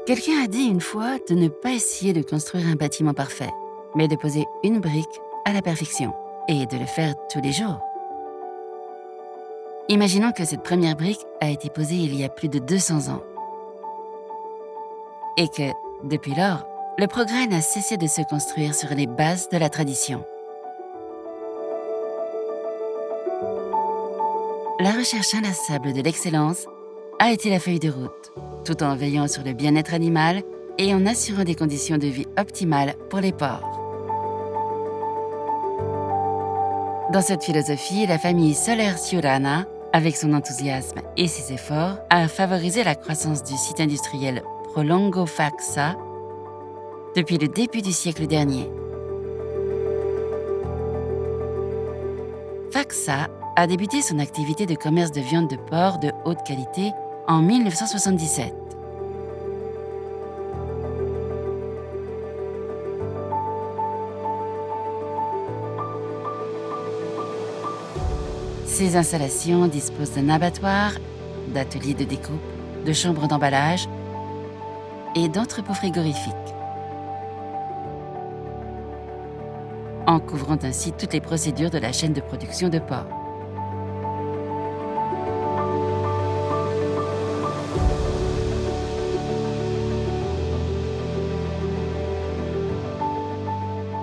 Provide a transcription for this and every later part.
Quelqu'un a dit une fois de ne pas essayer de construire un bâtiment parfait, mais de poser une brique à la perfection et de le faire tous les jours. Imaginons que cette première brique a été posée il y a plus de 200 ans et que, depuis lors, le progrès n'a cessé de se construire sur les bases de la tradition. La recherche inlassable de l'excellence a été la feuille de route, tout en veillant sur le bien-être animal et en assurant des conditions de vie optimales pour les porcs. Dans cette philosophie, la famille Soler-Ciurana, avec son enthousiasme et ses efforts, a favorisé la croissance du site industriel Prolongo Faxa depuis le début du siècle dernier. Faxa a débuté son activité de commerce de viande de porc de haute qualité en 1977. Ces installations disposent d'un abattoir, d'ateliers de découpe, de chambres d'emballage et d'entrepôts frigorifiques, en couvrant ainsi toutes les procédures de la chaîne de production de porc.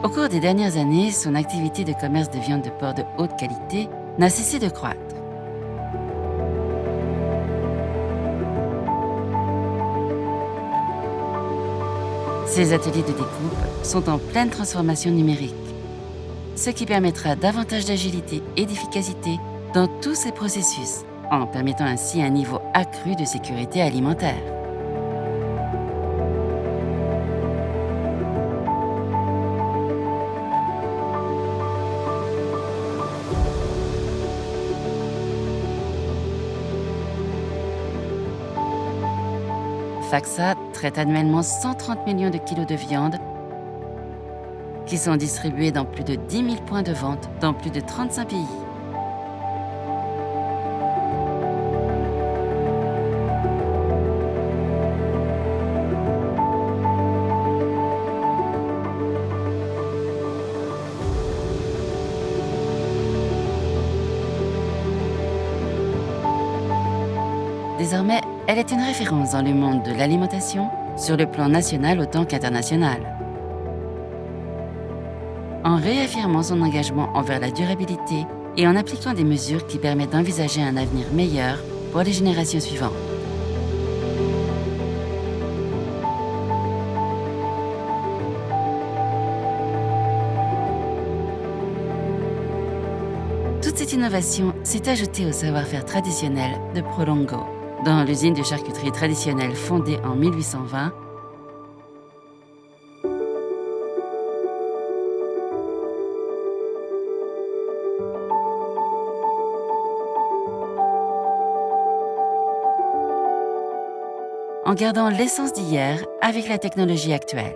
Au cours des dernières années, son activité de commerce de viande de porc de haute qualité n'a cessé de croître. Ces ateliers de découpe sont en pleine transformation numérique, ce qui permettra davantage d'agilité et d'efficacité dans tous ces processus, en permettant ainsi un niveau accru de sécurité alimentaire. Faxa traite annuellement 130 millions de kilos de viande qui sont distribués dans plus de 10 000 points de vente dans plus de 35 pays. Désormais, elle est une référence dans le monde de l'alimentation, sur le plan national autant qu'international. En réaffirmant son engagement envers la durabilité et en appliquant des mesures qui permettent d'envisager un avenir meilleur pour les générations suivantes. Toute cette innovation s'est ajoutée au savoir-faire traditionnel de Prolongo, dans l'usine de charcuterie traditionnelle fondée en 1820. En gardant l'essence d'hier avec la technologie actuelle.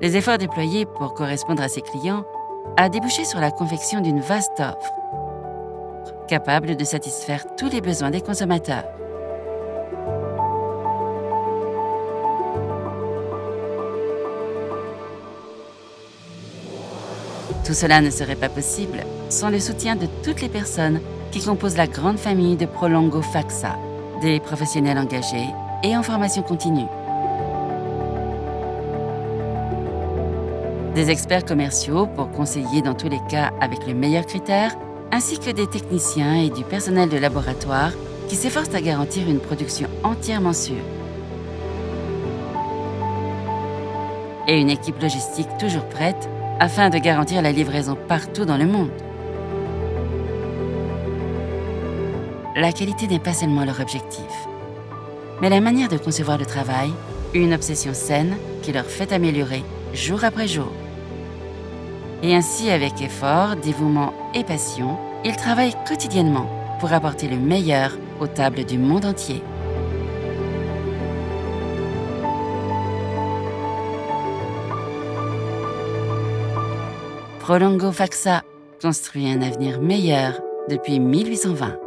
Les efforts déployés pour correspondre à ses clients a débouché sur la confection d'une vaste offre, capable de satisfaire tous les besoins des consommateurs. Tout cela ne serait pas possible sans le soutien de toutes les personnes qui composent la grande famille de Prolongo Faxa, des professionnels engagés et en formation continue. Des experts commerciaux pour conseiller dans tous les cas avec les meilleurs critères, ainsi que des techniciens et du personnel de laboratoire qui s'efforcent à garantir une production entièrement sûre. Et une équipe logistique toujours prête afin de garantir la livraison partout dans le monde. La qualité n'est pas seulement leur objectif, mais la manière de concevoir le travail, une obsession saine qui leur fait améliorer jour après jour. Et ainsi, avec effort, dévouement et passion, ils travaillent quotidiennement pour apporter le meilleur aux tables du monde entier. Prolongo Faxa construit un avenir meilleur depuis 1820.